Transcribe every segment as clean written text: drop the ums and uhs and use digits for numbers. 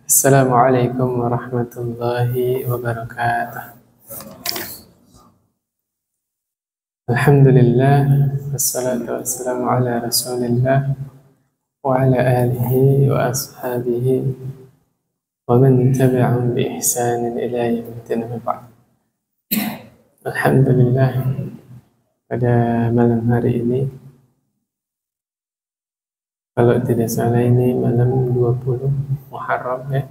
Assalamualaikum warahmatullahi wabarakatuh. Alhamdulillah, wassalatu wassalamu ala rasulillah wa ala alihi wa ashabihi wa man tabi'ahum bi ihsanin ila yaumiddin wa ba'd. Alhamdulillah, pada malam hari ini, kalau tidak salah ini malam 20 Muharram ya,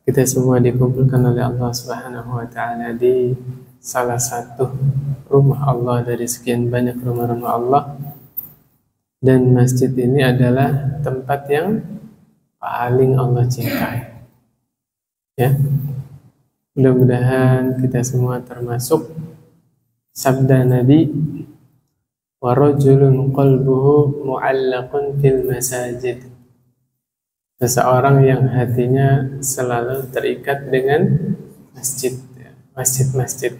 kita semua dikumpulkan oleh Allah Subhanahu wa Ta'ala di salah satu rumah Allah dari sekian banyak rumah-rumah Allah, dan masjid ini adalah tempat yang paling Allah cintai ya. Mudah-mudahan kita semua termasuk sabda Nabi, wa rajulun qalbuhu mu'allaqun fil masajid, seseorang yang hatinya selalu terikat dengan masjid-masjid.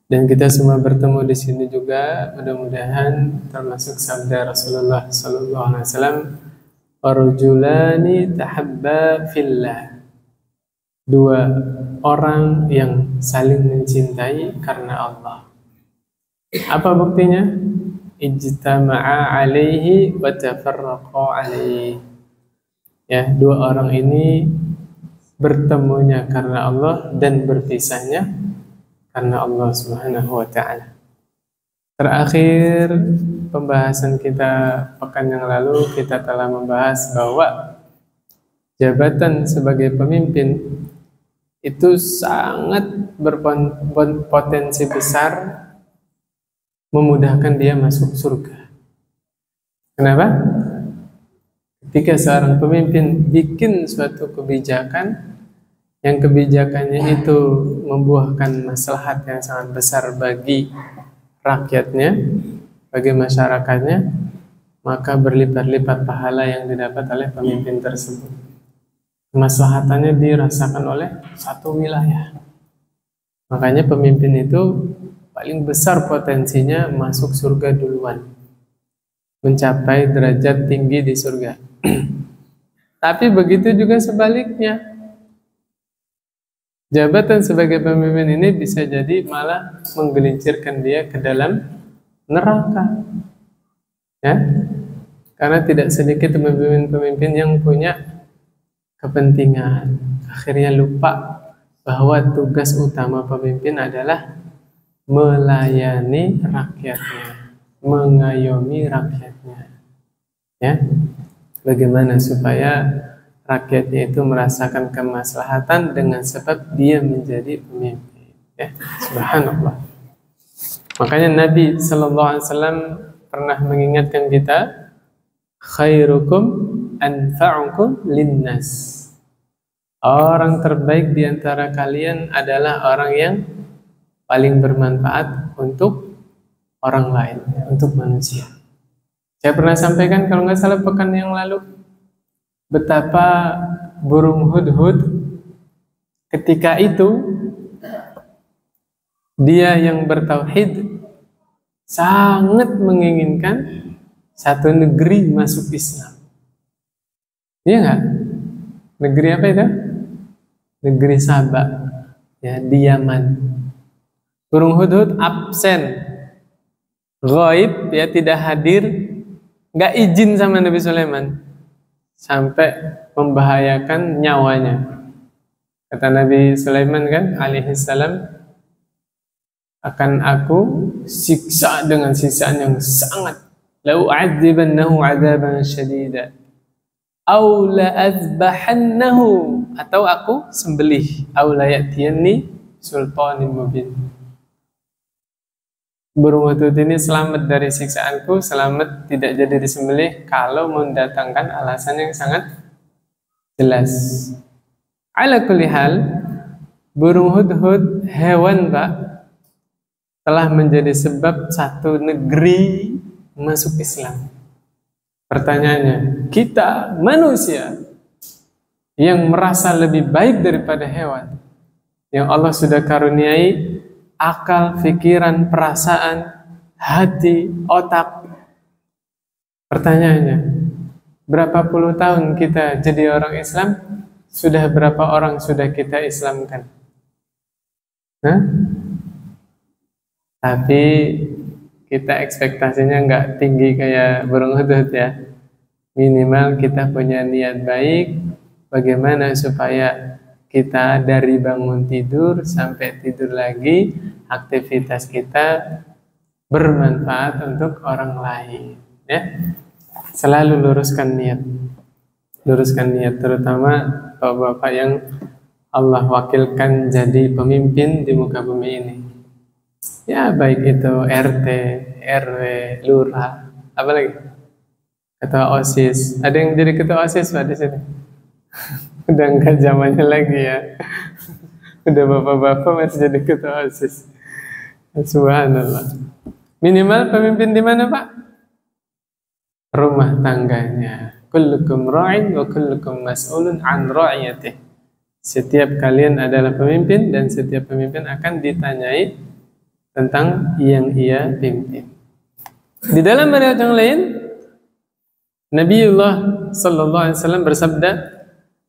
Dan kita semua bertemu di sini juga mudah-mudahan termasuk sabda Rasulullah sallallahu alaihi wasallam, "Rajulani tahabba fillah." Dua orang yang saling mencintai karena Allah. Apa buktinya? Ijtama'a alaihi wa tafarraqa alaihi. Ya, dua orang ini bertemunya karena Allah dan berpisahnya karena Allah Subhanahu wa Ta'ala. Terakhir pembahasan kita pekan yang lalu, kita telah membahas bahwa jabatan sebagai pemimpin itu sangat berpotensi besar memudahkan dia masuk surga. Kenapa? Ketika seorang pemimpin bikin suatu kebijakan, yang kebijakannya itu membuahkan maslahat yang sangat besar bagi rakyatnya, bagi masyarakatnya, maka berlipat-lipat pahala yang didapat oleh pemimpin tersebut. Maslahatannya dirasakan oleh satu wilayah. Makanya pemimpin itu paling besar potensinya masuk surga duluan, mencapai derajat tinggi di surga. Tapi begitu juga sebaliknya, jabatan sebagai pemimpin ini bisa jadi malah menggelincirkan dia ke dalam neraka ya, karena tidak sedikit pemimpin-pemimpin yang punya kepentingan, akhirnya lupa bahwa tugas utama pemimpin adalah melayani rakyatnya, mengayomi rakyatnya ya. Bagaimana supaya rakyatnya itu merasakan kemaslahatan dengan sebab dia menjadi pemimpin ya. Subhanallah. Makanya Nabi sallallahu alaihi wasallam pernah mengingatkan kita, khairukum anfa'ukum linnas. Orang terbaik di antara kalian adalah orang yang paling bermanfaat untuk orang lain, untuk manusia. Saya pernah sampaikan kalau nggak salah pekan yang lalu, betapa burung hudhud ketika itu dia yang bertauhid sangat menginginkan satu negeri masuk Islam. Iya nggak? Negeri apa itu? Negeri Sabah ya, di Yaman. Burung hudhud absen, ghaib ya, tidak hadir, nggak izin sama Nabi Sulaiman sampai membahayakan nyawanya. Kata Nabi Sulaiman kan alaihi salam, akan aku siksa dengan siksaan yang sangat, la u'adzibannahu 'adzaban syadida aw la azbahannahu, atau aku sembelih, aw la ya'tiyanni sultanin mubin. Burung hudhud ini selamat dari siksaanku, selamat tidak jadi disembelih kalau mendatangkan alasan yang sangat jelas. Ala kulli hal, burung hudhud hewan Pak telah menjadi sebab satu negeri masuk Islam. Pertanyaannya, kita manusia yang merasa lebih baik daripada hewan, yang Allah sudah karuniai akal, pikiran, perasaan, hati, otak. Pertanyaannya, berapa puluh tahun kita jadi orang Islam, sudah berapa orang sudah kita Islamkan? Hah? Tapi kita ekspektasinya nggak tinggi kayak burung hudhud ya. Minimal kita punya niat baik, bagaimana supaya kita dari bangun tidur sampai tidur lagi, aktivitas kita bermanfaat untuk orang lain, ya. Selalu luruskan niat, terutama bapak-bapak yang Allah wakilkan jadi pemimpin di muka bumi ini. Ya, baik itu RT, RW, lurah, apa lagi? Ketua OSIS. Ada yang jadi ketua OSIS Pak di sini? Udah enggak zamannya lagi ya. Udah bapak-bapak masih jadi ketua OSIS. Subhanallah. Minimal pemimpin di mana, Pak? Rumah tangganya. Kullukum ra'in wa kullukum mas'ulun an ra'iyatih. Setiap kalian adalah pemimpin dan setiap pemimpin akan ditanyai tentang yang ia pimpin. Di dalam riwayat yang lain, Nabiullah sallallahu alaihi wasallam bersabda,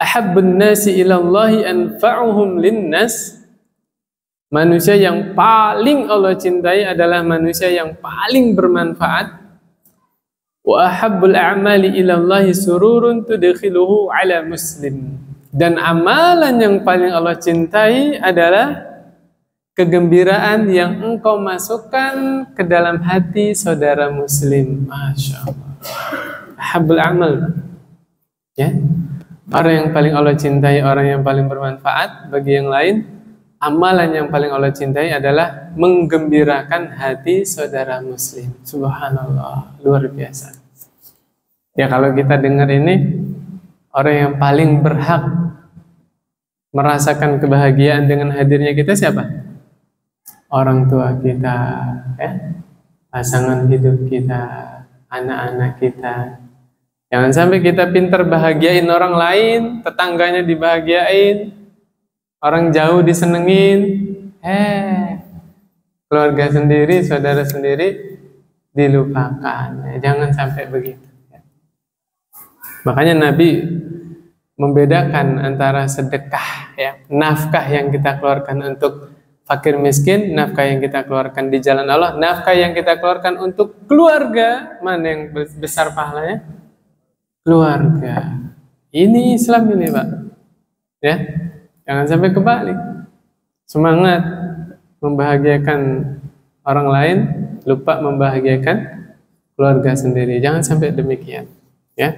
"Ahabbun nasi ila Allahi anfa'uhum linnas." Manusia yang paling Allah cintai adalah manusia yang paling bermanfaat. Wa ahabbul a'mali ila Allahi sururun tudkhiluhu ala muslim. Dan amalan yang paling Allah cintai adalah kegembiraan yang engkau masukkan ke dalam hati saudara muslim. Masya Allah. Ahabbul amal, ya. Orang yang paling Allah cintai, orang yang paling bermanfaat bagi yang lain, amalan yang paling Allah cintai adalah menggembirakan hati saudara muslim. Subhanallah, luar biasa. Ya, kalau kita dengar ini, orang yang paling berhak merasakan kebahagiaan dengan hadirnya kita siapa? Orang tua kita, ya, pasangan hidup kita, anak-anak kita. Jangan sampai kita pintar bahagiain orang lain, tetangganya dibahagiain, orang jauh disenengin, keluarga sendiri, saudara sendiri dilupakan. Jangan sampai begitu. Makanya Nabi membedakan antara sedekah, ya, nafkah yang kita keluarkan untuk fakir miskin, nafkah yang kita keluarkan di jalan Allah, nafkah yang kita keluarkan untuk keluarga, mana yang besar pahalanya? Keluarga. Ini Islam ini, Pak. Ya, jangan sampai kebalik. Semangat membahagiakan orang lain, lupa membahagiakan keluarga sendiri. Jangan sampai demikian. Ya.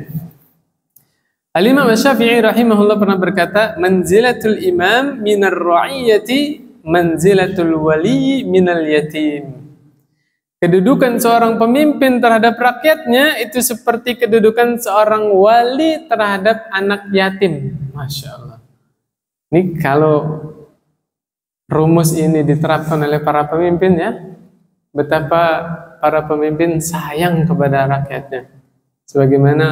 Al-Imam Asy-Syafi'i rahimahullah pernah berkata, manzilatul imam minar ra'iyati manzilatul wali minal yatim. Kedudukan seorang pemimpin terhadap rakyatnya itu seperti kedudukan seorang wali terhadap anak yatim. Masya Allah. Ini kalau rumus ini diterapkan oleh para pemimpin, ya, betapa para pemimpin sayang kepada rakyatnya. Sebagaimana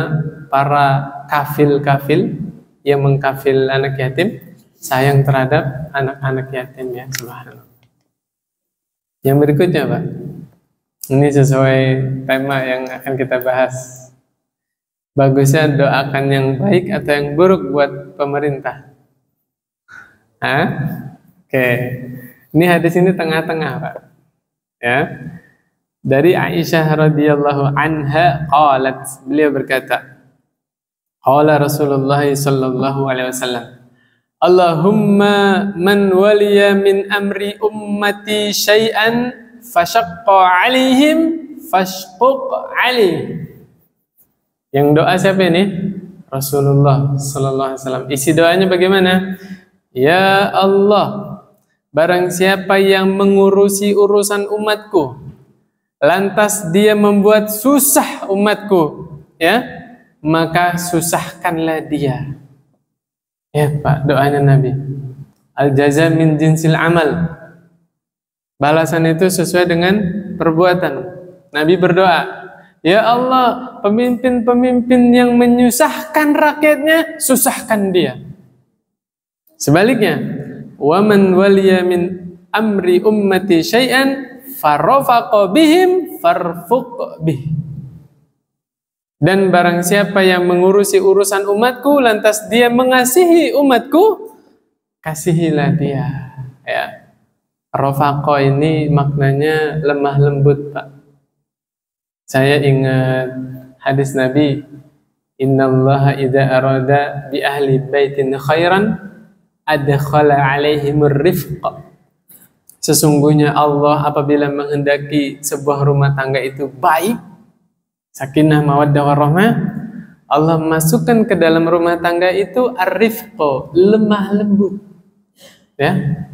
para kafil-kafil yang mengkafil anak yatim sayang terhadap anak-anak yatim, ya. Subhanallah. Yang berikutnya, Pak. Ini sesuai tema yang akan kita bahas. Bagusnya doakan yang baik atau yang buruk buat pemerintah? Hah? Oke. Ini hadis ini tengah-tengah, Pak. Ya. Dari Aisyah radhiyallahu anha qalat, beliau berkata, qala Rasulullah sallallahu alaihi wasallam, Allahumma man waliya min amri ummati syai'an fashaqqa alaihim fashquq alaih. Yang doa siapa ini? Rasulullah sallallahu alaihi wasallam. Isi doanya bagaimana? Ya Allah, barang siapa yang mengurusi urusan umatku, lantas dia membuat susah umatku, ya, maka susahkanlah dia. Ya, Pak, doanya Nabi. Al-jaza min jinsil amal. Balasan itu sesuai dengan perbuatan. Nabi berdoa, ya Allah, pemimpin-pemimpin yang menyusahkan rakyatnya, susahkan dia. Sebaliknya, wa man waliya min amri ummati syai'an farafaqa bihim farfuq bih. Dan barang siapa yang mengurusi urusan umatku lantas dia mengasihi umatku, kasihilah dia. Ya. Rofaqo ini maknanya lemah lembut, Pak. Saya ingat hadis Nabi, innallaha idza arada bi ahli baitin khairan adkhala alaihimur rifqa. Sesungguhnya Allah apabila menghendaki sebuah rumah tangga itu baik, sakinah mawaddah warahmah, Allah masukkan ke dalam rumah tangga itu ar-rifqa, lemah lembut. Ya.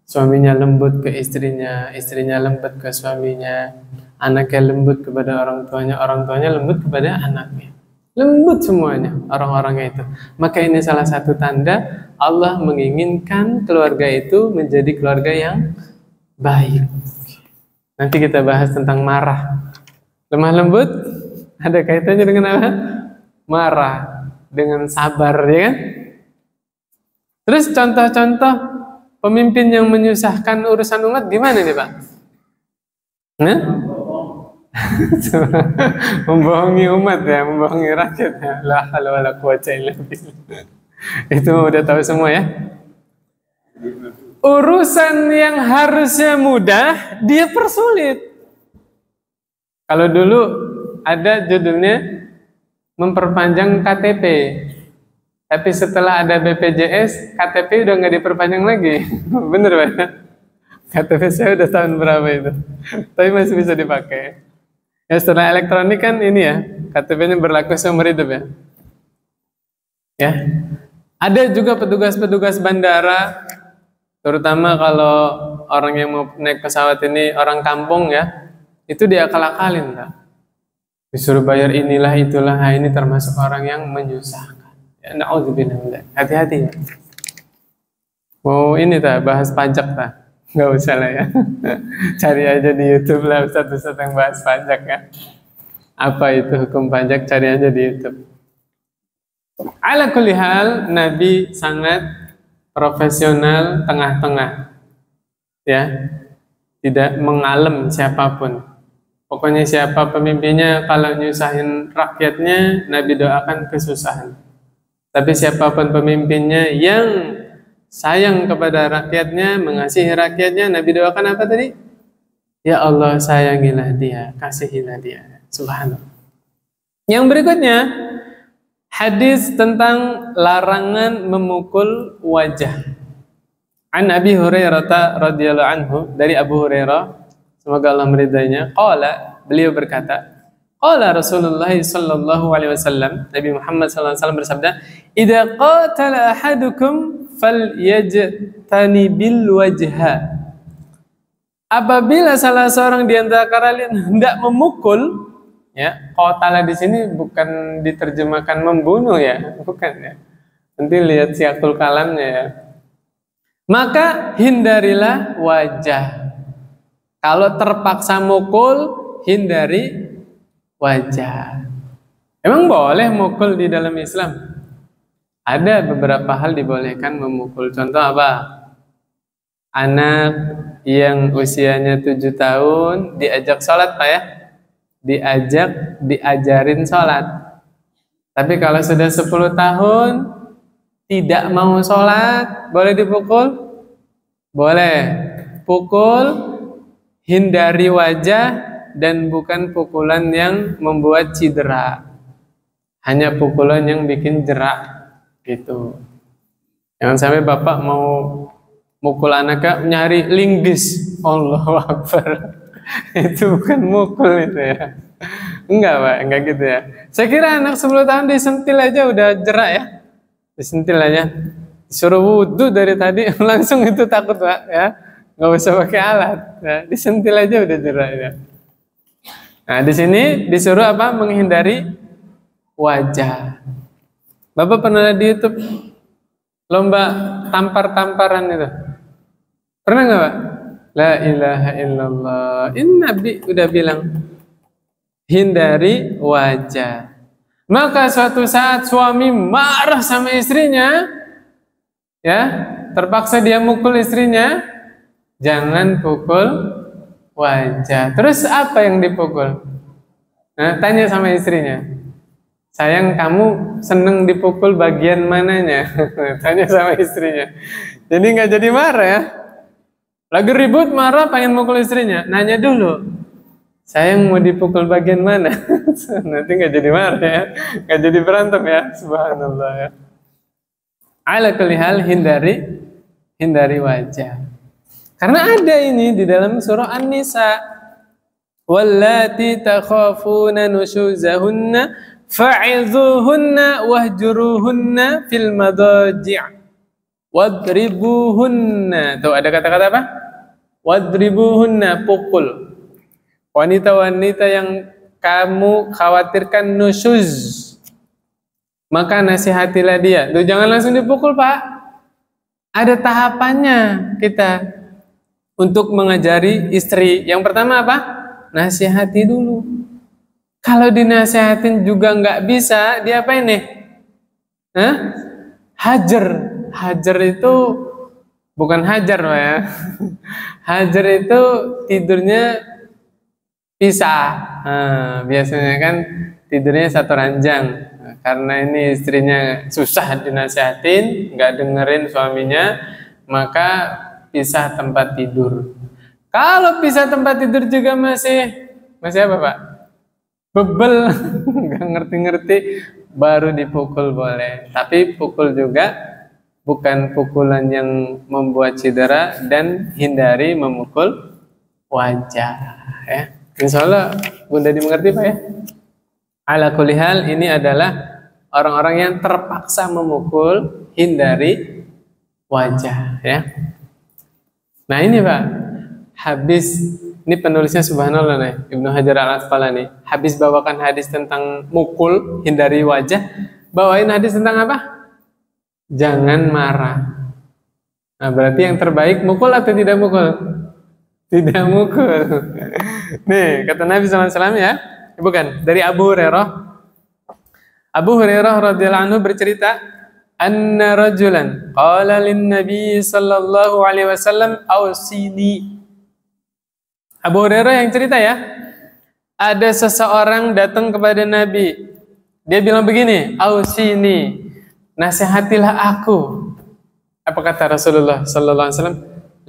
Suaminya lembut ke istrinya, istrinya lembut ke suaminya, anaknya lembut kepada orang tuanya lembut kepada anaknya. Lembut semuanya orang-orangnya itu. Maka ini salah satu tanda Allah menginginkan keluarga itu menjadi keluarga yang baik. Nanti kita bahas tentang marah. Lemah lembut ada kaitannya dengan apa? Marah, dengan sabar, ya kan? Terus contoh-contoh pemimpin yang menyusahkan urusan umat gimana nih, Pak? Nah? Membohongi umat ya, membohongi rakyat ya. La haula wala quwwata illa billah. Itu udah tahu semua ya. Urusan yang harusnya mudah dia persulit. Kalau dulu ada judulnya memperpanjang KTP, tapi setelah ada BPJS KTP udah nggak diperpanjang lagi. Bener Pak? KTP saya udah tahun berapa itu, tapi masih bisa dipakai. Ya setelah elektronik kan ini ya, KTP-nya berlaku seumur hidup ya. Ya, ada juga petugas-petugas bandara, terutama kalau orang yang mau naik pesawat ini orang kampung ya, itu diakal-akalin Pak. Disuruh bayar inilah itulah, nah, ini termasuk orang yang menyusahkan. Ya, na'udzubillah. Hati-hati ya. Mau ini tak bahas pajak tak? Nggak usah lah ya. Cari aja di YouTube lah Ustaz-Ustaz yang bahas pajak ya. Apa itu hukum pajak, cari aja di YouTube. Ala kulli hal, Nabi sangat profesional, tengah-tengah. Ya. Tidak mengalem siapapun. Pokoknya siapa pemimpinnya, kalau nyusahin rakyatnya, Nabi doakan kesusahan. Tapi siapapun pemimpinnya yang sayang kepada rakyatnya, mengasihi rakyatnya, Nabi doakan apa tadi? Ya Allah, sayangilah dia, kasihilah dia. Subhanallah. Yang berikutnya, hadis tentang larangan memukul wajah. An Abi Hurairah radhiyallahu anhu, dari Abu Hurairah, semoga Allah meridainya, qala, beliau berkata, qala Rasulullah sallallahu alaihi wasallam, Nabi Muhammad sallallahu alaihi wasallam bersabda, idza qatala ahadukum falyajtanibil wajha. Apabila salah seorang di antara kalian hendak memukul, ya, qatala di sini bukan diterjemahkan membunuh ya, bukan ya. Nanti lihat siakul kalamnya ya. Maka hindarilah wajah. Kalau terpaksa mukul, hindari wajah. Emang boleh mukul di dalam Islam? Ada beberapa hal dibolehkan memukul. Contoh apa? Anak yang usianya 7 tahun diajak sholat Pak ya? Diajarin sholat. Tapi kalau sudah 10 tahun tidak mau sholat, boleh dipukul? Boleh. Pukul, hindari wajah, dan bukan pukulan yang membuat cedera. Hanya pukulan yang bikin jerak gitu. Jangan sampai bapak mau mukul anaknya nyari linggis. Allahu Akbar. Itu bukan mukul itu ya. Enggak Pak, enggak gitu ya. Saya kira anak 10 tahun disentil aja udah jerak ya. Disentil aja. Disuruh wudhu dari tadi langsung itu takut Pak ya. Nggak usah pakai alat, ya. Disentil aja udah jerak ya. Nah di sini disuruh apa? Menghindari wajah. Bapak pernah lihat di YouTube lomba tampar-tamparan itu? Pernah nggak Pak? La ilaha illallah. Ini Nabi udah bilang hindari wajah. Maka suatu saat suami marah sama istrinya, ya terpaksa dia mukul istrinya. Jangan pukul wajah. Terus apa yang dipukul? Nah, tanya sama istrinya. sayang kamu seneng dipukul bagian mananya? Tanya sama istrinya. Jadi nggak jadi marah ya. Lagi ribut marah pengen mukul istrinya, nanya dulu, sayang mau dipukul bagian mana? Nanti nggak jadi marah ya, nggak jadi berantem ya. Subhanallah ya. Ala kulli hal, hindari wajah. Karena ada ini di dalam surah An-Nisa. Wallati takhafuna nushuzahunna fa'idhuhunna wahjuruhunna fil madaji'. Wadribuhunna. Tuh ada kata-kata apa? Wadribuhunna, pukul. Wanita-wanita yang kamu khawatirkan nusyuz, maka nasihatilah dia. Tuh jangan langsung dipukul, Pak. Ada tahapannya kita untuk mengajari istri. Yang pertama apa? Nasihati dulu. Kalau dinasihatin juga nggak bisa, dia apa ini? Hah? Hajar. Hajar itu bukan hajar, Pak ya. Hajar itu tidurnya pisah. Biasanya kan tidurnya satu ranjang. Karena ini istrinya susah dinasihatin, nggak dengerin suaminya, maka pisah tempat tidur. Kalau pisah tempat tidur juga masih apa, Pak? Bebel, nggak ngerti-ngerti, baru dipukul boleh. Tapi pukul juga bukan pukulan yang membuat cedera, dan hindari memukul wajah. Ya, insya Allah Bunda dimengerti, Pak ya. Ala kulli hal, ini adalah orang-orang yang terpaksa memukul, hindari wajah ya. Nah ini Pak, habis ini penulisnya subhanallah nih, Ibnu Hajar Al-Asqalani, habis bawakan hadis tentang mukul, hindari wajah, bawain hadis tentang apa? Jangan marah. Nah berarti yang terbaik mukul atau tidak mukul? Tidak mukul. Nih kata Nabi SAW ya. Bukan, dari Abu Hurairah. Abu Hurairah radhiyallahu anhu bercerita, anna rajulan qala lin nabi sallallahu alaihi wasallam ausini. Abu Hurairah yang cerita ya. Ada seseorang datang kepada Nabi. Dia bilang begini, ausini, nasihatilah aku. Apa kata Rasulullah sallallahu alaihi wasallam?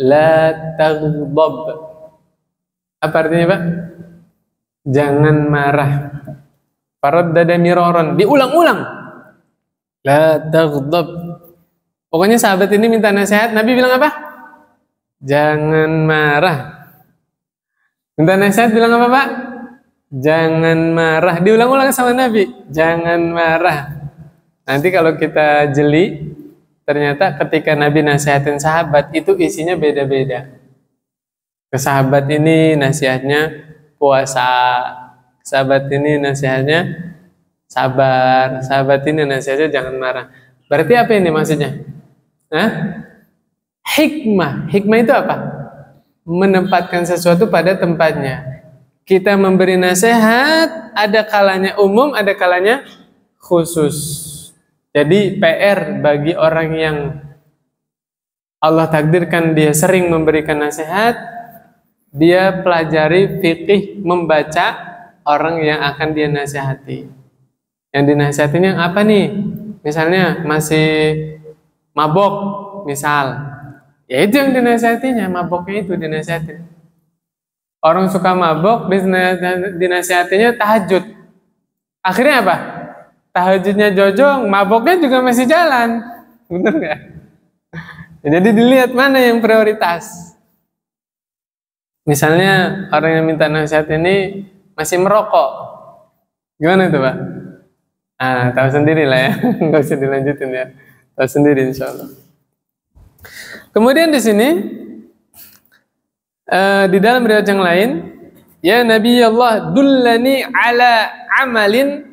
La taghdab. Apa artinya, Pak? Jangan marah. Faraddada miraran, diulang-ulang. La taghdab. Pokoknya sahabat ini minta nasihat, Nabi bilang apa? Jangan marah. Minta nasihat bilang apa, Pak? Jangan marah. Diulang-ulang sama Nabi, jangan marah. Nanti kalau kita jeli, ternyata ketika Nabi nasihatin sahabat itu isinya beda-beda. Ke sahabat ini nasihatnya puasa, sahabat ini nasihatnya sabar, sahabat ini nasihatnya jangan marah. Berarti apa ini maksudnya? Hah? Hikmah. Hikmah itu apa? Menempatkan sesuatu pada tempatnya. Kita memberi nasihat, ada kalanya umum, ada kalanya khusus. Jadi PR bagi orang yang Allah takdirkan dia sering memberikan nasihat, dia pelajari fikih membaca orang yang akan dia nasihati. Yang dinasihatinya apa nih? Misalnya masih mabok, misal. Ya itu yang dinasihatinya, maboknya itu dinasihatin. Orang suka mabok, dinasihatinya tahajud. Akhirnya apa? Tahajudnya jojong, maboknya juga masih jalan. Bener nggak? Jadi dilihat mana yang prioritas. Misalnya orang yang minta nasihat ini masih merokok, gimana itu Pak? Ah, tahu sendiri lah ya, nggak usah dilanjutin ya, tahu sendiri insya Allah. Kemudian di sini di dalam riwayat yang lain, ya Nabi Allah, dullani ala amalin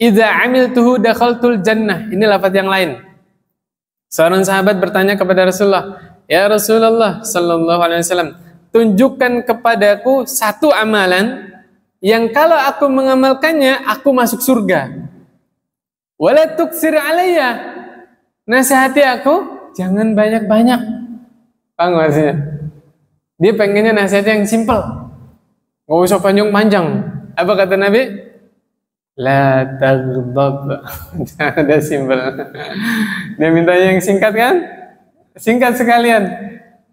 idza amiltuhu dakhaltul jannah. Ini lafaz yang lain. Seorang sahabat bertanya kepada Rasulullah, ya Rasulullah sallallahu alaihi wasallam, tunjukkan kepadaku satu amalan yang kalau aku mengamalkannya aku masuk surga. Wala tuksir alayya, nasihati aku jangan banyak-banyak. Paham maksudnya? Dia pengennya nasihat yang simple, nggak usah panjang-panjang. Apa kata Nabi? La taghdab. Ada simbol. Dia minta yang singkat kan? Singkat sekalian.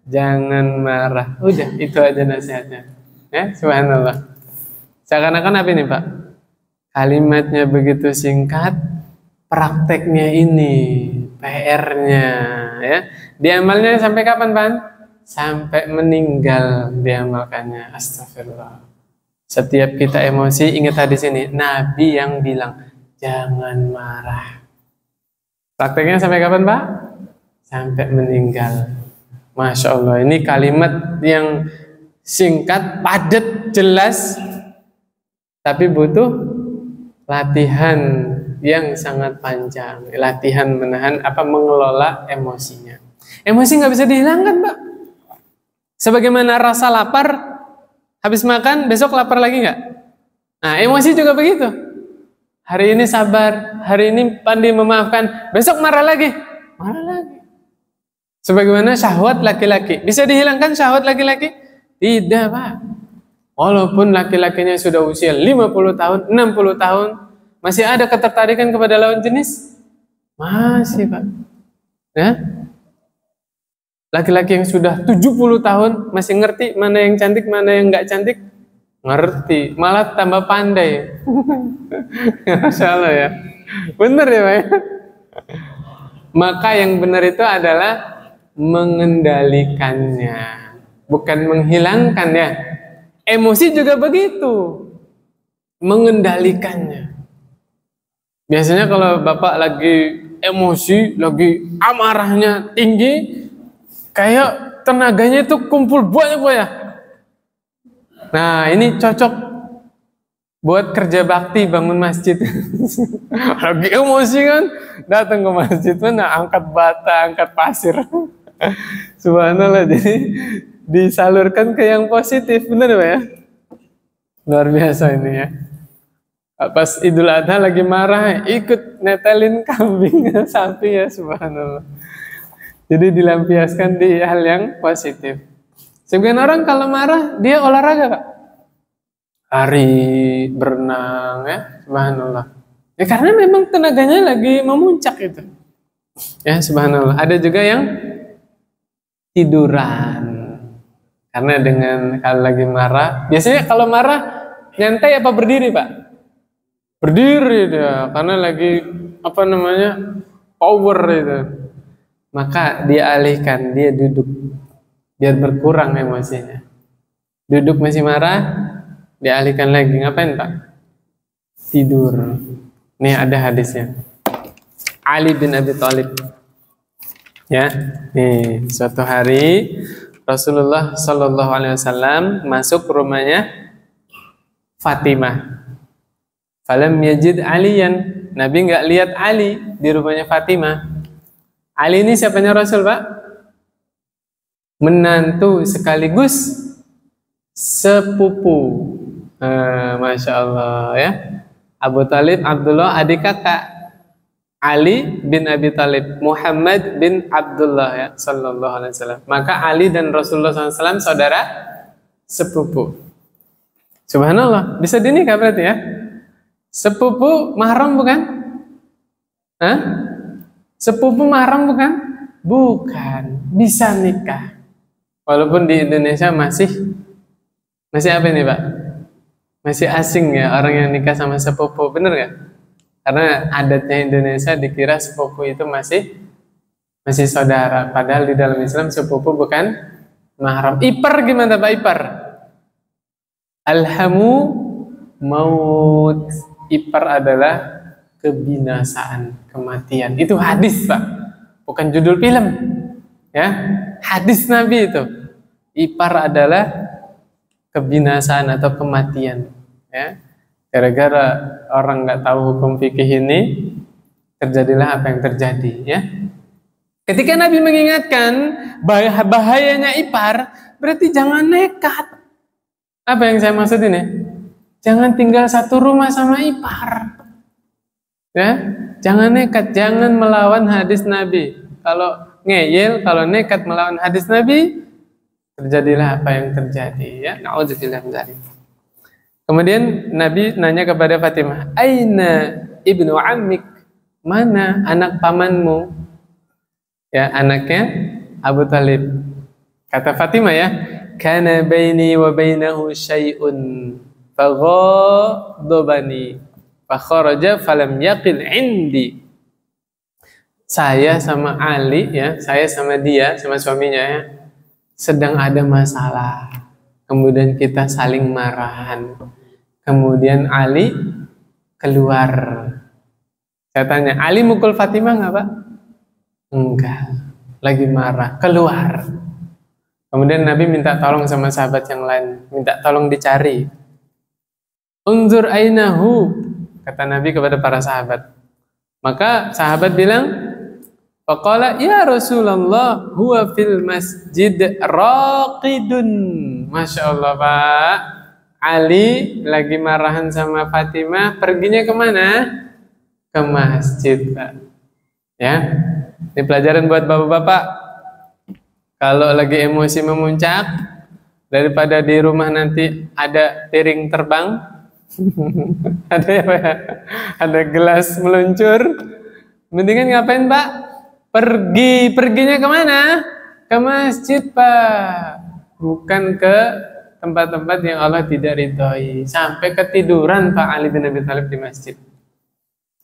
Jangan marah. Udah, itu aja nasihatnya. Ya, subhanallah. Seakan-akan apa ini, Pak? Kalimatnya begitu singkat, prakteknya ini, PR-nya, ya. Diamalnya sampai kapan, Pak? Sampai meninggal diamalkannya. Astagfirullah. Setiap kita emosi, ingat hadis ini, Nabi yang bilang, jangan marah. Prakteknya sampai kapan, Pak? Sampai meninggal. Masya Allah, ini kalimat yang singkat, padat, jelas, tapi butuh latihan yang sangat panjang. Latihan mengelola emosinya. Emosi nggak bisa dihilangkan, Pak. Sebagaimana rasa lapar, habis makan, besok lapar lagi nggak? Nah, emosi juga begitu. Hari ini sabar, hari ini pandai memaafkan, besok marah lagi. Marah lagi. Sebagaimana syahwat laki-laki. Bisa dihilangkan syahwat laki-laki? Tidak, Pak. Walaupun laki-lakinya sudah usia 50 tahun, 60 tahun, masih ada ketertarikan kepada lawan jenis? Masih, Pak. Ya? Laki-laki yang sudah 70 tahun masih ngerti mana yang cantik, mana yang nggak cantik? Ngerti, malah tambah pandai. Masya Allah ya. Bener ya, Pak. Maka yang benar itu adalah mengendalikannya, bukan menghilangkannya. Emosi juga begitu, mengendalikannya. Biasanya kalau Bapak lagi emosi, lagi amarahnya tinggi, kayak tenaganya itu kumpul banyak, Pak ya. Nah, ini cocok buat kerja bakti, bangun masjid. Lagi emosi kan, datang ke masjid, mana angkat bata, angkat pasir. Subhanallah, jadi disalurkan ke yang positif, benar Pak ya? Luar biasa ini ya. Pas Idul Adha lagi marah, ikut netelin kambing, sapi ya, subhanallah. Jadi dilampiaskan di hal yang positif. Sebagian orang kalau marah, dia olahraga, Kak. Lari, berenang, ya, subhanallah. Ya karena memang tenaganya lagi memuncak itu. Ya, subhanallah. Ada juga yang tiduran. Karena dengan kalau lagi marah, biasanya kalau marah nyantai apa berdiri, Pak? Berdiri dia, karena lagi power itu. Maka dia alihkan, dia duduk biar berkurang emosinya. Duduk masih marah, dialihkan lagi. Ngapain, Pak? Tidur. Nih ada hadisnya. Ali bin Abi Thalib. Ya, nih suatu hari Rasulullah Shallallahu Alaihi Wasallam masuk ke rumahnya Fatimah. Falam yajid Aliyan. Nabi nggak lihat Ali di rumahnya Fatimah. Ali ini siapanya Rasul, Pak? Menantu sekaligus sepupu. Masya Allah ya. Abu Talib Abdullah adik kakak. Ali bin Abi Thalib, Muhammad bin Abdullah ya, Sallallahu Alaihi Wasallam. Maka Ali dan Rasulullah SAW saudara sepupu. Subhanallah, bisa dinikah berarti ya? Sepupu mahram bukan? Hah? Sepupu mahram bukan? Bukan, bisa nikah. Walaupun di Indonesia masih apa ini, Pak? Masih asing ya orang yang nikah sama sepupu, bener nggak? Karena adatnya Indonesia dikira sepupu itu masih saudara. Padahal di dalam Islam sepupu bukan mahram. Ipar gimana, Pak? Ipar? Alhamu maut. Ipar adalah kebinasaan, kematian. Itu hadis, Pak. Bukan judul film. Ya, hadis Nabi itu. Ipar adalah kebinasaan atau kematian. Ya. Gara-gara orang nggak tahu hukum fikih ini, terjadilah apa yang terjadi, ya. Ketika Nabi mengingatkan bahayanya ipar, berarti jangan nekat. Apa yang saya maksud ini? Jangan tinggal satu rumah sama ipar, ya. Jangan nekat, jangan melawan hadis Nabi. Kalau ngeyel, kalau nekat melawan hadis Nabi, terjadilah apa yang terjadi, ya. Na'udzubillah min dzalik. Kemudian Nabi nanya kepada Fatimah, "Aina ibnu ammik?" Mana anak pamanmu? Ya, anaknya Abu Talib. Kata Fatimah ya, "Kana baini wa bainahu syai'un faghadabani fa kharaja falam yaqil indi." Saya sama Ali ya, saya sama dia, sama suaminya ya, sedang ada masalah. Kemudian kita saling marahan. Kemudian Ali keluar. Saya tanya, Ali mukul Fatimah nggak Pak? Enggak. Lagi marah, keluar. Kemudian Nabi minta tolong sama sahabat yang lain, minta tolong dicari. Unzur ainahu, kata Nabi kepada para sahabat. Maka sahabat bilang, faqala ya Rasulullah huwa fil masjid raqidun. Masya Allah Pak, Ali lagi marahan sama Fatimah, perginya kemana? Ke masjid Pak. Ya, ini pelajaran buat bapak-bapak. Kalau lagi emosi memuncak, daripada di rumah nanti ada piring terbang, ada apa ya? Ada gelas meluncur, mendingan ngapain Pak? Perginya kemana? Ke masjid Pak, bukan ke tempat-tempat yang Allah tidak ridhoi. Sampai ketiduran Pak Ali bin Abi Thalib di masjid.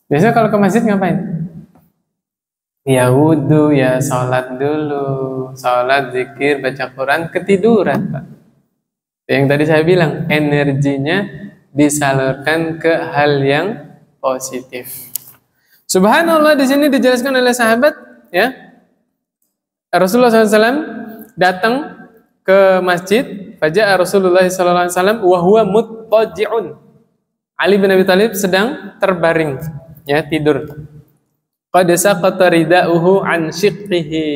Biasanya kalau ke masjid ngapain? Ya wudhu, ya sholat dulu, sholat, zikir, baca Quran, ketiduran Pak. Yang tadi saya bilang, energinya disalurkan ke hal yang positif. Subhanallah, di sini dijelaskan oleh sahabat, ya, Rasulullah SAW datang ke masjid, faja'a Rasulullah SAW wa huwa muttaji'un. Ali bin Abi Thalib sedang terbaring, ya, tidur. Qad saqata rida'uhu an shiqqihi.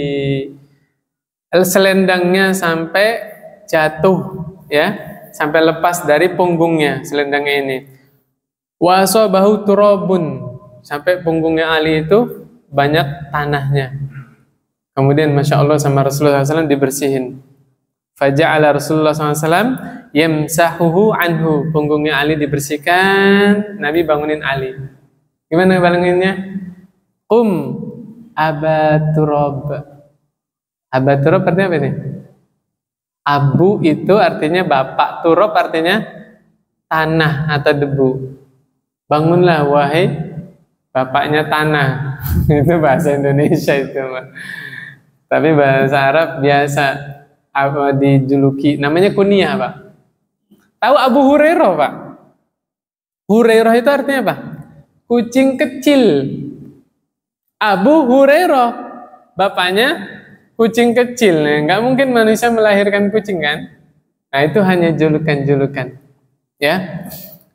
Selendangnya sampai jatuh, ya, sampai lepas dari punggungnya selendangnya ini. Wa asabahu turabun, sampai punggungnya Ali itu banyak tanahnya. Kemudian Masya Allah sama Rasulullah SAW dibersihin. Faja'ala Rasulullah SAW yamsahuhu anhu, punggungnya Ali dibersihkan. Nabi bangunin Ali. Gimana banguninnya? Qum Aba Turab. Aba Turab artinya apa ini? Abu itu artinya bapak, turab artinya tanah atau debu. Bangunlah wahai bapaknya tanah. Itu bahasa Indonesia itu, Pak. Tapi bahasa Arab biasa apa dijuluki, namanya kunyah, Pak. Tahu Abu Hurairah, Pak? Hurairah itu artinya apa? Kucing kecil. Abu Hurairah, bapaknya kucing kecil. Nah, nggak mungkin manusia melahirkan kucing kan? Nah, itu hanya julukan-julukan, ya.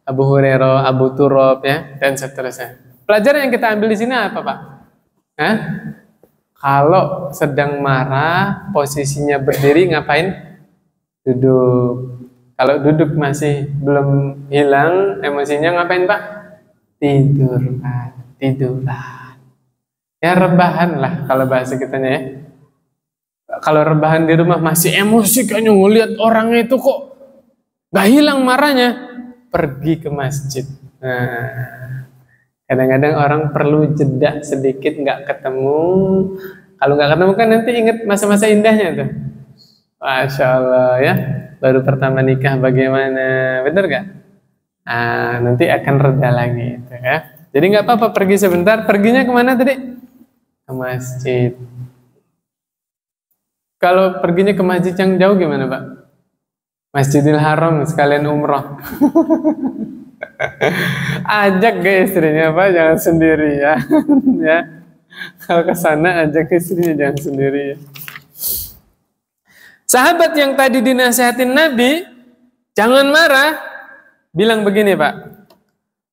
Abu Hurairah, Abu Turab, ya, dan seterusnya. Pelajaran yang kita ambil di sini apa, Pak? Hah? Kalau sedang marah, posisinya berdiri, ngapain? Duduk. Kalau duduk masih belum hilang emosinya, ngapain, Pak? Tidur, Pak. Tidurlah. Ya rebahan lah kalau bahasa kitanya ya. Kalau rebahan di rumah masih emosi kayaknya ngelihat orangnya itu kok gak hilang marahnya, pergi ke masjid. Nah, kadang-kadang orang perlu jeda sedikit nggak ketemu. Kalau nggak ketemu kan nanti ingat masa-masa indahnya tuh. Masya Allah ya, baru pertama nikah bagaimana, bener gak? Nah, nanti akan reda lagi gitu ya. Jadi nggak apa-apa pergi sebentar. Perginya kemana tadi? Ke masjid. Kalau perginya ke masjid yang jauh gimana Pak? Masjidil Haram sekalian umroh. Ajak ke istrinya Pak, jangan sendiri ya. Ya. Kalau ke sana ajak istrinya, jangan sendiri ya. Sahabat yang tadi dinasihatin Nabi, jangan marah, bilang begini Pak.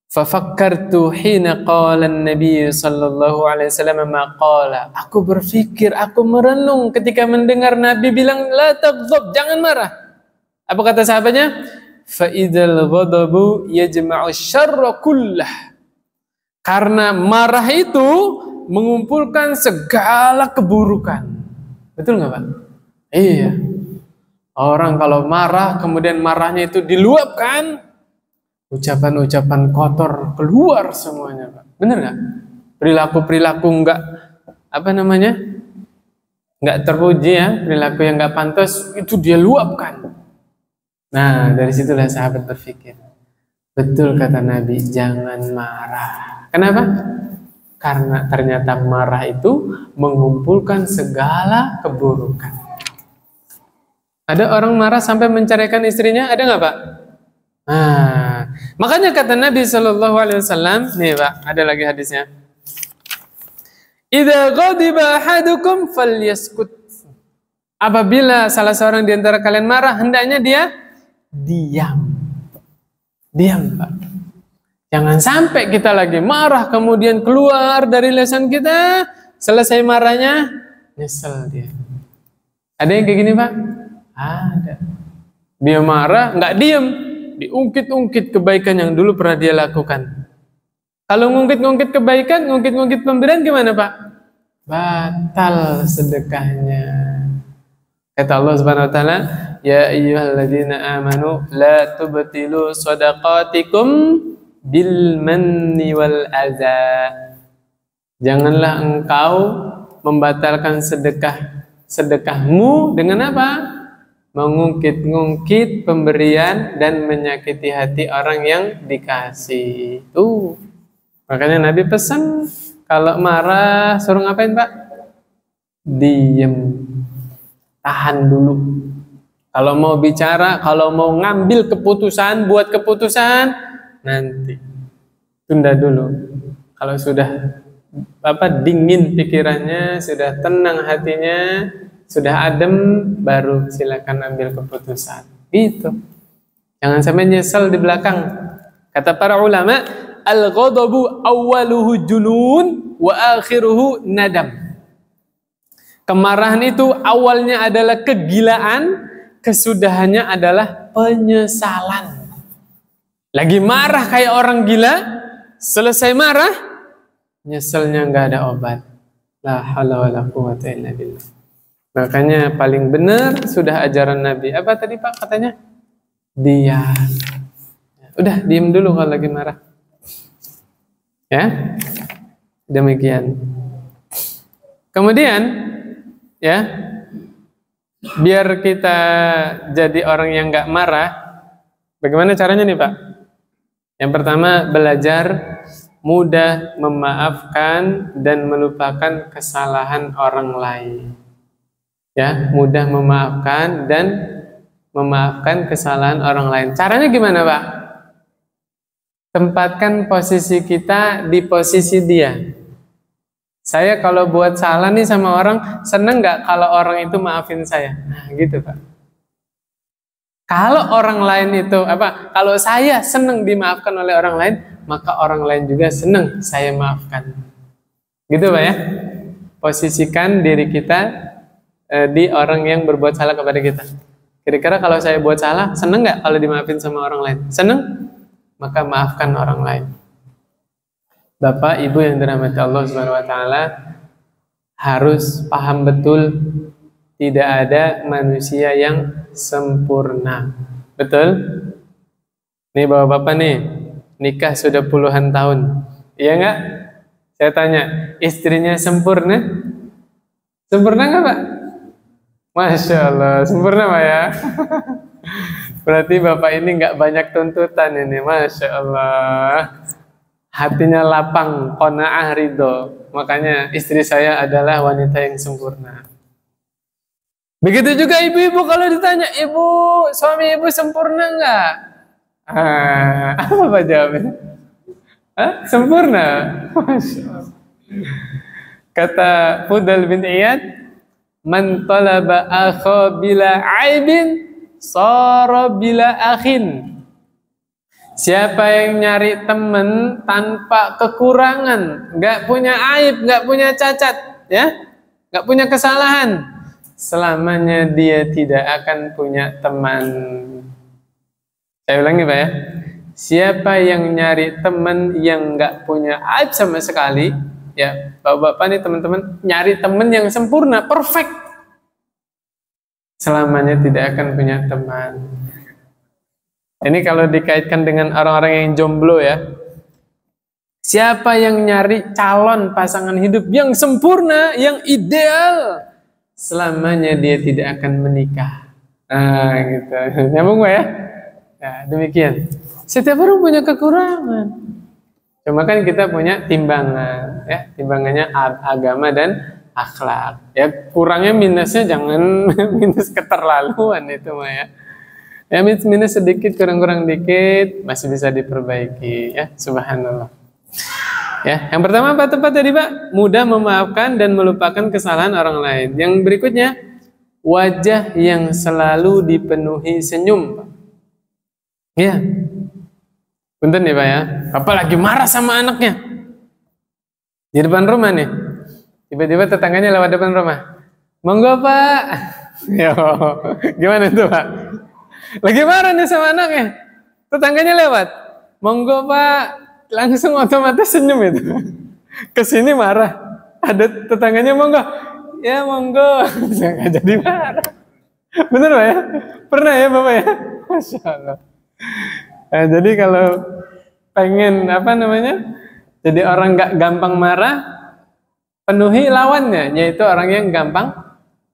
Fafakkartu hina qala an-nabi sallallahu alaihi wasallam ma qala. Aku berpikir, aku merenung ketika mendengar Nabi bilang la taghdab, jangan marah. Apa kata sahabatnya? Fa idzal ghadabu yajma'u syarra kullah. Karena marah itu mengumpulkan segala keburukan. Betul nggak Pak? Iya. Orang kalau marah kemudian marahnya itu diluapkan, ucapan-ucapan kotor keluar semuanya, Pak. Bener nggak? Perilaku-perilaku nggak nggak terpuji ya, perilaku yang nggak pantas itu dia luapkan. Nah, dari situlah sahabat berpikir, betul kata Nabi, jangan marah. Kenapa? Karena ternyata marah itu mengumpulkan segala keburukan. Ada orang marah sampai menceraikan istrinya, ada nggak, Pak? Nah, makanya kata Nabi Shallallahu Alaihi Wasallam, nih Pak, ada lagi hadisnya. Idza ghadiba ahadukum falyaskut. Apabila salah seorang di antara kalian marah, hendaknya dia diam. Diam, Pak. Jangan sampai kita lagi marah kemudian keluar dari lisan kita, selesai marahnya nyesel dia. Ada yang kayak gini, Pak? Ada. Dia marah, nggak diam, diungkit-ungkit kebaikan yang dulu pernah dia lakukan. Kalau ngungkit-ngungkit kebaikan, ngungkit-ngungkit pemberian gimana, Pak? Batal sedekahnya. Kata Allah Subhanahu wa taala, ya ayyuhalladzina amanu la tubtilu shadaqatikum bil manni wal adza. Janganlah engkau membatalkan sedekahmu dengan apa? Mengungkit-ngungkit pemberian dan menyakiti hati orang yang dikasih. Tuh. Makanya Nabi pesan kalau marah suruh ngapain, Pak? Diem. Tahan dulu. Kalau mau bicara, kalau mau ngambil keputusan, buat keputusan, nanti tunda dulu. Kalau sudah dingin pikirannya, sudah tenang hatinya, sudah adem, baru silakan ambil keputusan. Gitu. Jangan sampai nyesel di belakang. Kata para ulama, al-ghadabu awwaluhu junun wa akhiruhu nadam. Kemarahan itu awalnya adalah kegilaan, kesudahannya adalah penyesalan. Lagi marah kayak orang gila, selesai marah, nyeselnya nggak ada obat. La haula wala quwwata illa billah. Makanya paling benar sudah ajaran Nabi. Apa tadi, Pak, katanya? Diam. Udah, diam dulu kalau lagi marah. Ya, demikian. Kemudian, ya, biar kita jadi orang yang nggak marah, bagaimana caranya nih, Pak? Yang pertama, belajar mudah memaafkan dan melupakan kesalahan orang lain. Ya, mudah memaafkan dan memaafkan kesalahan orang lain. Caranya gimana, Pak? Tempatkan posisi kita di posisi dia. Saya kalau buat salah nih sama orang, seneng nggak kalau orang itu maafin saya? Nah, gitu, Pak. Kalau orang lain itu kalau saya seneng dimaafkan oleh orang lain, maka orang lain juga seneng saya maafkan. Gitu, Pak ya. Posisikan diri kita di orang yang berbuat salah kepada kita. Kira-kira kalau saya buat salah, seneng nggak kalau dimaafin sama orang lain? Seneng? Maka maafkan orang lain. Bapak, Ibu yang dirahmati Allah Subhanahu wa taala, harus paham betul tidak ada manusia yang sempurna. Betul? Nih Bapak-bapak nih, nikah sudah puluhan tahun. Iya enggak? Saya tanya, istrinya sempurna? Sempurna enggak, Pak? Masya Allah, sempurna, Pak ya? Berarti Bapak ini enggak banyak tuntutan ini, Masya Allah. Hatinya lapang, qanaah, ridho. Makanya istri saya adalah wanita yang sempurna. Begitu juga ibu-ibu kalau ditanya, ibu, suami ibu sempurna enggak? Apa jawabnya? Sempurna? Masya Allah. Kata Fudal bin Iyad, man talaba akha bila aibin sara bila akhin. Siapa yang nyari teman tanpa kekurangan, nggak punya aib, nggak punya cacat, ya, nggak punya kesalahan, selamanya dia tidak akan punya teman. Saya ulangi, Pak ya. Siapa yang nyari teman yang nggak punya aib sama sekali, ya, bapak-bapak nih teman-teman, nyari teman yang sempurna, perfect, selamanya tidak akan punya teman. Ini kalau dikaitkan dengan orang-orang yang jomblo ya. Siapa yang nyari calon pasangan hidup yang sempurna, yang ideal, selamanya dia tidak akan menikah. Nah, gitu. Nyambung gak ya? Ya, demikian. Setiap orang punya kekurangan. Cuma kan kita punya timbangan, ya. Timbangannya agama dan akhlak. Ya, kurangnya minusnya jangan minus keterlaluan itu mah ya. Ya minus sedikit, kurang-kurang dikit masih bisa diperbaiki ya. Subhanallah. Ya, yang pertama apa tepat tadi Pak? Mudah memaafkan dan melupakan kesalahan orang lain. Yang berikutnya, wajah yang selalu dipenuhi senyum, Pak. Ya. Punten nih Pak ya. Bapak lagi marah sama anaknya. Di depan rumah nih. Tiba-tiba tetangganya lewat depan rumah. Monggo Pak. Yo, gimana tuh Pak? Lagi marah nih sama anaknya. Tetangganya lewat. Monggo Pak. Langsung otomatis senyum itu. Kesini marah. Ada tetangganya monggo. Ya monggo. Nggak jadi marah. Bener Pak ya? Pernah ya Bapak ya? Masya Allah. Nah, jadi kalau pengen jadi orang nggak gampang marah, penuhi lawannya, yaitu orang yang gampang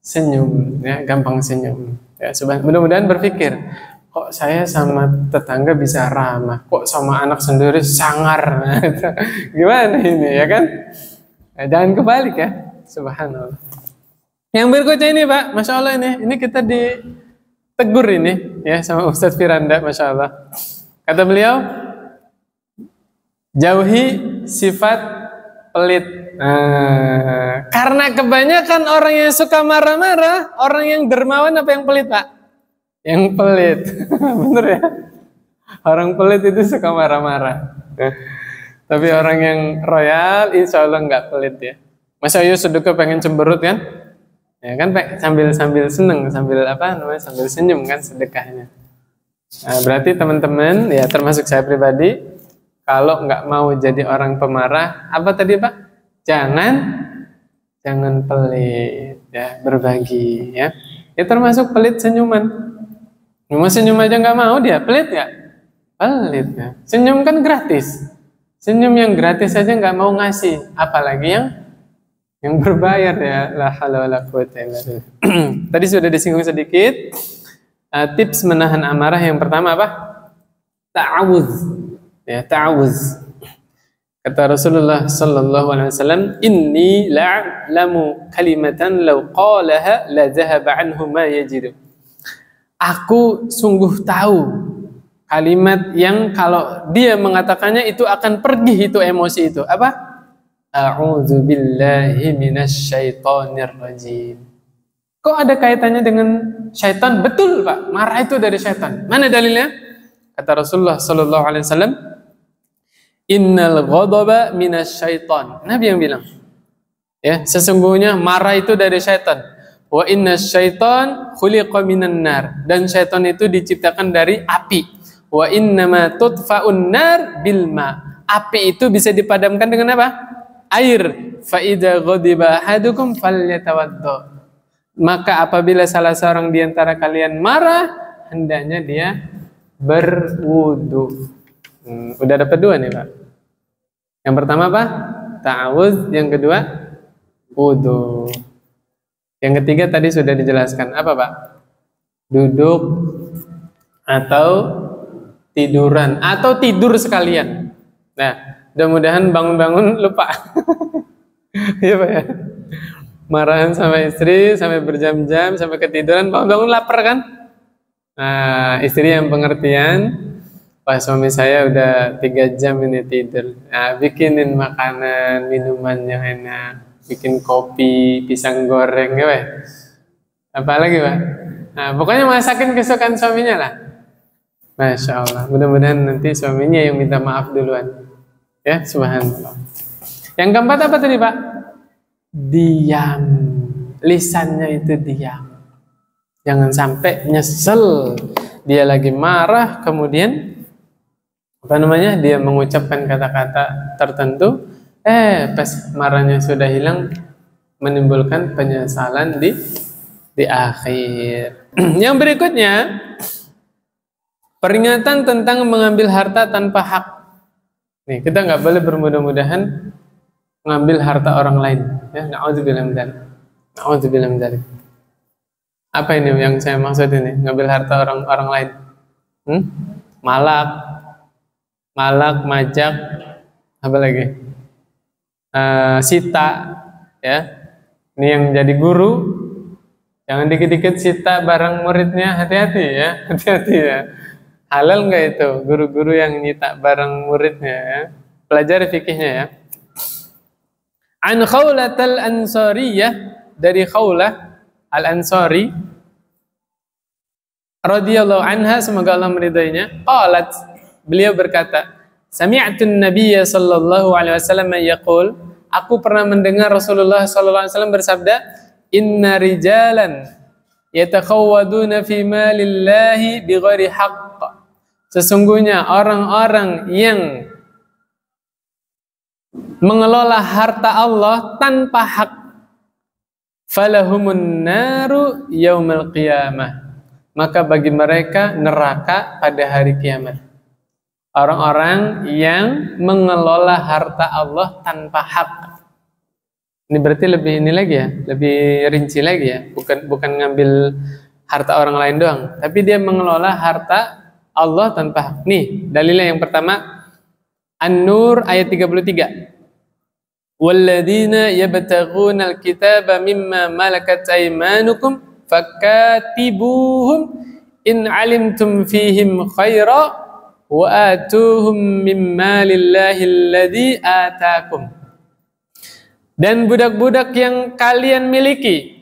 senyum, ya gampang senyum. Ya, mudah-mudahan berpikir, kok saya sama tetangga bisa ramah, kok sama anak sendiri sangar. Gimana ini ya kan? Nah, jangan kebalik ya. Subhanallah. Yang berikutnya ini Pak, Masya Allah ini kita ditegur ini ya sama Ustadz Firanda, Masya Allah. Kata beliau, jauhi sifat pelit. Karena kebanyakan orang yang suka marah-marah, orang yang dermawan apa yang pelit Pak? Yang pelit. Bener ya? Orang pelit itu suka marah-marah. Tapi orang yang royal insya Allah nggak pelit ya. Masa Yus sedekah pengen cemberut kan? Ya kan sambil seneng, sambil sambil senyum kan sedekahnya. Nah, berarti teman-teman ya termasuk saya pribadi, kalau nggak mau jadi orang pemarah, apa tadi Pak? Jangan pelit ya, berbagi ya. Ya termasuk pelit senyuman. Cuma senyum aja nggak mau dia, pelit nggak? Pelit ya. Senyum kan gratis. Senyum yang gratis aja nggak mau ngasih, apalagi yang berbayar ya. La haula wala quwwata illa billah. Tadi sudah disinggung sedikit. Tips menahan amarah yang pertama apa? Ta'awudz. Ya, ta'awudz. Kata Rasulullah sallallahu alaihi wasallam, "Inni la'lamu kalimatan law qalaha la dhahaba anhu ma yajidu." Aku sungguh tahu kalimat yang kalau dia mengatakannya itu akan pergi itu emosi itu. Apa? A'udzu billahi minasyaitonir rajim. Kok ada kaitannya dengan syaitan? Betul Pak, marah itu dari syaitan. Mana dalilnya? Kata Rasulullah sallallahu alaihi wasallam, "Innal ghadaba minasyaiton." Nabi yang bilang. Ya, sesungguhnya marah itu dari syaitan. Wa innasyaiton khuliqa minan nar. Dan syaitan itu diciptakan dari api. Wa innama tudfa'un nar bil ma. Api itu bisa dipadamkan dengan apa? Air. Fa idza ghadiba ahadukum falyatawaddo. Maka apabila salah seorang di antara kalian marah, hendaknya dia berwudu. Udah dapat dua nih Pak. Yang pertama apa? Ta'awudz. Yang kedua, wudu. Yang ketiga tadi sudah dijelaskan. Apa Pak? Duduk atau tiduran atau tidur sekalian. Nah, mudah-mudahan bangun-bangun lupa. Iya Pak ya. Marahan sama istri sampai berjam-jam sampai ketiduran, bangun-bangun lapar kan? Nah, istri yang pengertian, Pak suami saya udah 3 jam ini tidur. Nah, bikinin makanan, minuman yang enak, bikin kopi, pisang goreng, ya Pak. Apa lagi Pak? Nah, pokoknya masakin kesukaan suaminya lah. Masya Allah. Mudah-mudahan nanti suaminya yang minta maaf duluan. Ya, subhanallah. Yang keempat apa tadi Pak? Diam, lisannya itu diam. Jangan sampai nyesel dia lagi marah kemudian dia mengucapkan kata-kata tertentu, pas marahnya sudah hilang menimbulkan penyesalan di akhir. Yang berikutnya Peringatan tentang mengambil harta tanpa hak. Nih, kita nggak boleh bermudah-mudahan mengambil harta orang lain. Ya, na'udzubillah min dzalik. Na'udzubillah min dzalik. Apa ini yang saya maksud ini? Ngambil harta orang lain. Malak, majak, apa lagi? Sita, ya. Ini yang jadi guru. Jangan dikit-dikit sita barang muridnya, hati-hati ya, hati-hati ya. Halal nggak itu guru-guru yang nyita barang muridnya ya? Pelajari fikihnya ya. An Khawlah al-Ansariyah, dari Khawlah al-Ansari radhiyallahu anha, semoga Allah meridainya, qalat, beliau berkata, sami'tun nabiyya sallallahu alaihi wasallam yaqul, aku pernah mendengar Rasulullah sallallahu alaihi wasallam bersabda, inna rijalan yatakhawwaduna fi malillahi bighairi haqq. Sesungguhnya orang-orang yang mengelola harta Allah tanpa hak, falahumun naru yaumil qiyamah, maka bagi mereka neraka pada hari kiamat. Orang-orang yang mengelola harta Allah tanpa hak. Ini berarti lebih ini lagi ya, lebih rinci lagi ya, bukan ngambil harta orang lain doang, tapi dia mengelola harta Allah tanpa hak. Nih, dalilnya yang pertama, An-Nur ayat 33. Walladzina yabtaghuna al-kitaba mimma malakat aymanukum fakatibuhum in alimtum fihim khaira wa atuhum mimma lillahi alladzi atakum. Dan budak-budak yang kalian miliki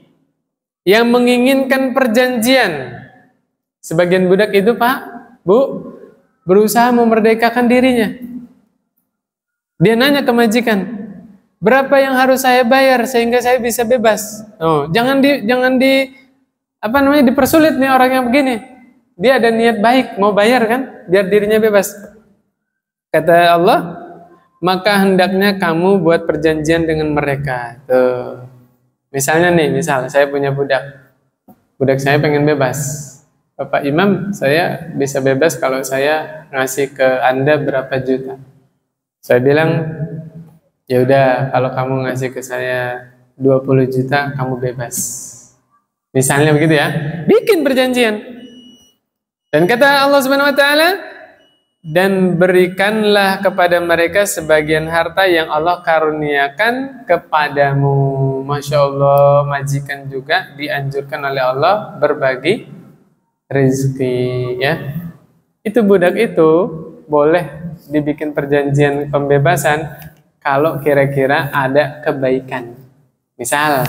yang menginginkan perjanjian. Sebagian budak itu, Pak, Bu, berusaha memerdekakan dirinya. Dia nanya ke majikan, berapa yang harus saya bayar sehingga saya bisa bebas? Oh, jangan dipersulit nih orang yang begini. Dia ada niat baik, mau bayar kan, biar dirinya bebas. Kata Allah, maka hendaknya kamu buat perjanjian dengan mereka. Tuh. Misalnya nih, saya punya budak saya pengen bebas. Bapak Imam, saya bisa bebas kalau saya ngasih ke Anda berapa juta. Saya bilang, ya udah, kalau kamu ngasih ke saya 20 juta, kamu bebas. Misalnya begitu ya. Bikin perjanjian. Dan kata Allah Subhanahu wa taala, dan berikanlah kepada mereka sebagian harta yang Allah karuniakan kepadamu. Masya Allah, majikan juga dianjurkan oleh Allah berbagi rezeki, ya. Itu budak itu boleh dibikin perjanjian pembebasan kalau kira-kira ada kebaikan. Misal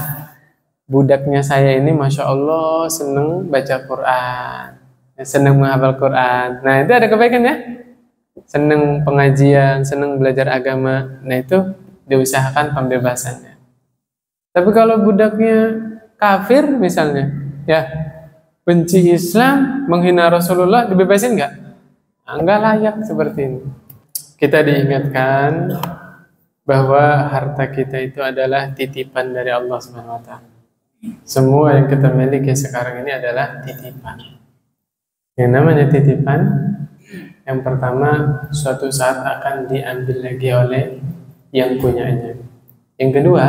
budaknya saya ini Masya Allah seneng baca Quran, seneng menghafal Quran. Nah, itu ada kebaikan ya. Seneng pengajian, seneng belajar agama. Nah, itu diusahakan pembebasannya. Tapi kalau budaknya kafir misalnya, ya, benci Islam, menghina Rasulullah, dibebasin nggak? Nggak layak seperti ini. Kita diingatkan bahwa harta kita itu adalah titipan dari Allah Subhanahu wa taala. Semua yang kita miliki sekarang ini adalah titipan. Yang namanya titipan, yang pertama suatu saat akan diambil lagi oleh yang punyanya. Yang kedua,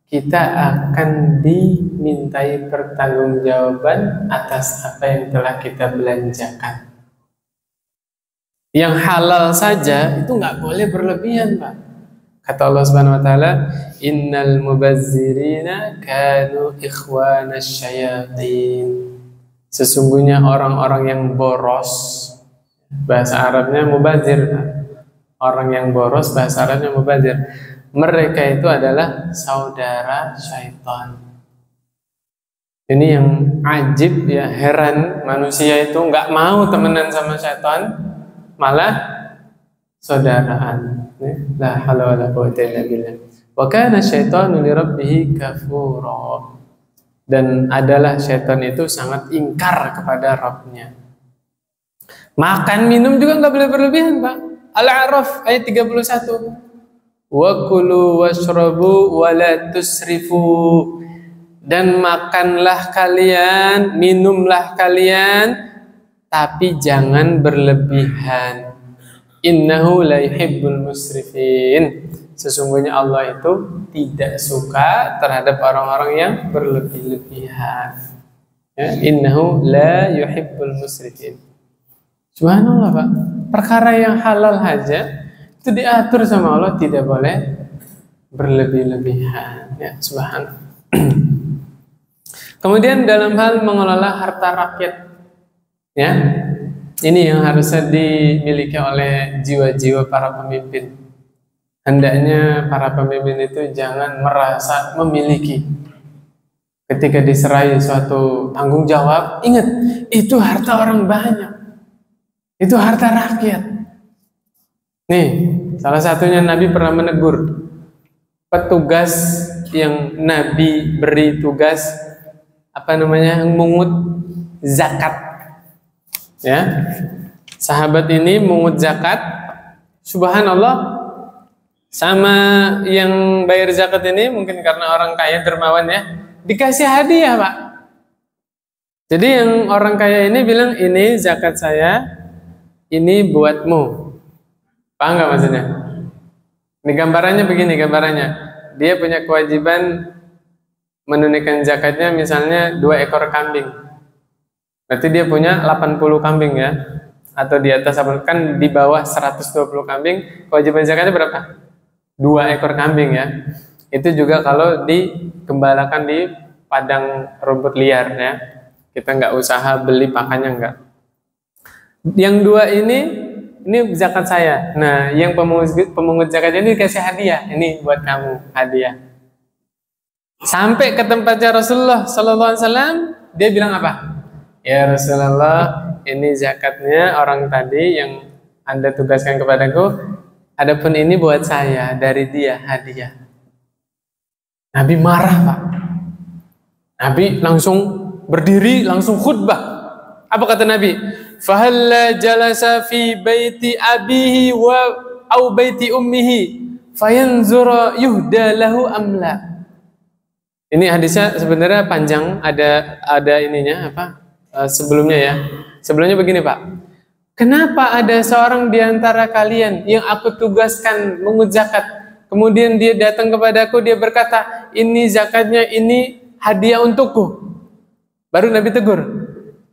kita akan dimintai pertanggungjawaban atas apa yang telah kita belanjakan. Yang halal saja itu nggak boleh berlebihan, Pak. Kata Allah Subhanahu wa taala, innal mubazzirina kanu ikhwanas syayatin. Sesungguhnya orang-orang yang boros, bahasa Arabnya mubazir. Orang yang boros bahasa Arabnya mubazir. Mereka itu adalah saudara syaitan. Ini yang ajib ya, heran, manusia itu nggak mau temenan sama syaitan, malah saudaraan. La haula wala quwwata illa billah. Wa kana syaitanu li rabbih kafura. Dan adalah syaitan itu sangat ingkar kepada Rabbnya. Makan minum juga nggak boleh berlebihan, Pak. Al-A'raf ayat 31. Wa kulu washrabu wa la tusrifu. Dan makanlah kalian, minumlah kalian, tapi jangan berlebihan. Innahu la yuhibbul musrifin. Sesungguhnya Allah itu tidak suka terhadap orang-orang yang berlebih-lebihan. Ya, innahu la yuhibbul musrifin. Subhanallah, Pak. Perkara yang halal aja itu diatur sama Allah, tidak boleh berlebih-lebihan. Ya, subhanallah. Kemudian dalam hal mengelola harta rakyat, ya, ini yang harusnya dimiliki oleh jiwa-jiwa para pemimpin. Hendaknya para pemimpin itu jangan merasa memiliki. Ketika diserai suatu tanggung jawab, ingat, itu harta orang banyak. Itu harta rakyat. Nih, salah satunya Nabi pernah menegur petugas yang Nabi beri tugas mengungut zakat. Ya, sahabat ini mengungut zakat. Subhanallah, sama yang bayar zakat ini mungkin karena orang kaya dermawan ya, dikasih hadiah, Pak. Jadi yang orang kaya ini bilang, ini zakat saya, ini buatmu. Paham nggak maksudnya? Ini gambarannya begini, gambarannya. Dia punya kewajiban menunaikan zakatnya misalnya 2 ekor kambing. Berarti dia punya 80 kambing ya. Atau di atas, kan di bawah 120 kambing, kewajiban zakatnya berapa? 2 ekor kambing ya. Itu juga kalau digembalakan di padang rumput liar ya. Kita nggak usaha beli pakannya, enggak. Yang 2 ini zakat saya. Nah, yang pemungut zakat ini dikasih hadiah. Ini buat kamu, hadiah. Sampai ke tempatnya Rasulullah Sallallahu Alaihi Wasallam, dia bilang apa? Ya Rasulullah, ini zakatnya orang tadi yang Anda tugaskan kepadaku. Adapun ini buat saya, dari dia, hadiah. Nabi marah, Pak. Nabi langsung berdiri, langsung khutbah. Apa kata Nabi? Fahalla jalasa fi baiti abihi wa au baiti ummihi fayanzura yuhda lahu amla. Ini hadisnya sebenarnya panjang, ada ininya sebelumnya ya. Sebelumnya begini, Pak. Kenapa ada seorang di antara kalian yang aku tugaskan mengut zakat, kemudian dia datang kepadaku, dia berkata, ini zakatnya, ini hadiah untukku. Baru Nabi tegur,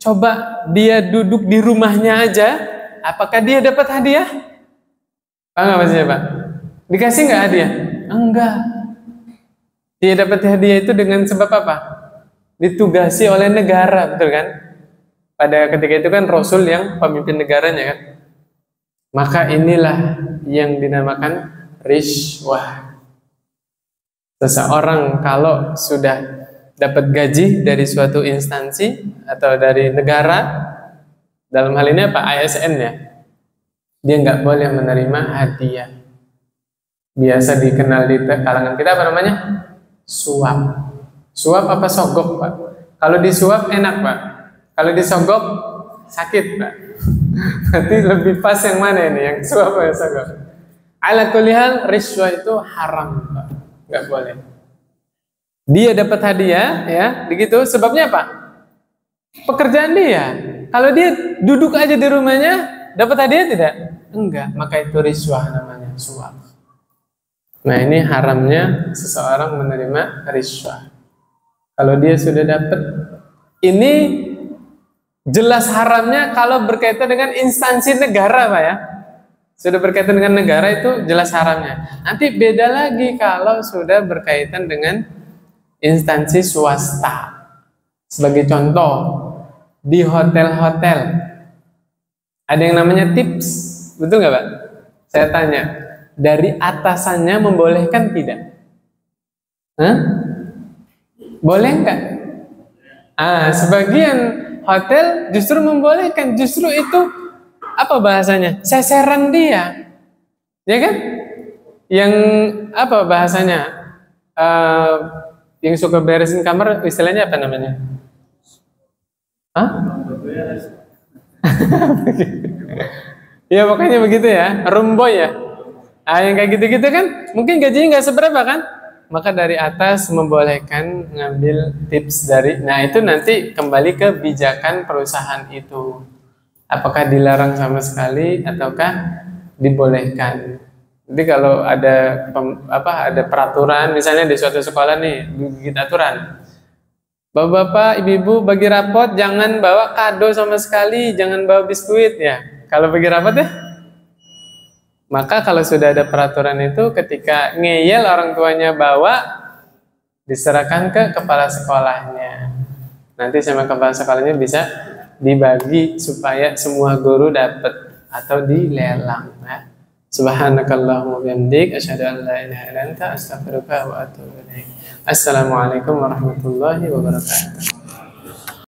coba dia duduk di rumahnya aja, apakah dia dapat hadiah? Paham nggak maksudnya, Pak? Dikasih nggak hadiah? Enggak. Dia dapat hadiah itu dengan sebab apa? Ditugasi oleh negara, betul kan? Pada ketika itu kan Rasul yang pemimpin negaranya kan. Maka inilah yang dinamakan rishwah. Seseorang kalau sudah dapat gaji dari suatu instansi atau dari negara, dalam hal ini apa? ASN ya, dia nggak boleh menerima hadiah. Biasa dikenal di kalangan kita apa namanya? Suap. Suap apa sogok, Pak? Kalau disuap enak, Pak. Kalau disogok sakit, Pak. Berarti lebih pas yang mana ini? Yang suap atau yang sogok? Ala kulli hal, rishwah itu haram, Pak. Nggak boleh. Dia dapat hadiah, ya, begitu. Sebabnya apa? Pekerjaan dia. Kalau dia duduk aja di rumahnya, dapat hadiah tidak? Enggak. Maka itu rishwah namanya, suap. Nah, ini haramnya seseorang menerima rishwah. Kalau dia sudah dapat, ini jelas haramnya kalau berkaitan dengan instansi negara, Pak ya. Sudah berkaitan dengan negara itu jelas haramnya. Nanti beda lagi kalau sudah berkaitan dengan instansi swasta. Sebagai contoh, di hotel-hotel ada yang namanya tips, betul nggak, Pak? Saya tanya, dari atasannya membolehkan tidak? Boleh nggak? Sebagian hotel justru membolehkan, justru itu apa bahasanya? Seseran dia, ya kan? Yang apa bahasanya? Yang suka beresin kamar, istilahnya apa namanya? Ya pokoknya begitu ya, room boy ya. Yang kayak gitu-gitu kan, mungkin gajinya nggak seberapa kan? Maka dari atas membolehkan ngambil tips dari, nah itu nanti kembali ke kebijakan perusahaan itu. Apakah dilarang sama sekali ataukah dibolehkan? Jadi kalau ada ada peraturan, misalnya di suatu sekolah nih, bikin aturan. Bapak-bapak, ibu-ibu bagi rapot jangan bawa kado sama sekali, jangan bawa biskuit ya. Kalau bagi rapot ya, maka kalau sudah ada peraturan itu, ketika ngeyel orang tuanya bawa, diserahkan ke kepala sekolahnya. Nanti sama kepala sekolahnya bisa dibagi supaya semua guru dapat atau dilelang ya. Subhanakallahumma bihamdik asyhadu an la ilaha illa anta astaghfiruka wa atubu ilaik. Assalamualaikum warahmatullahi wabarakatuh.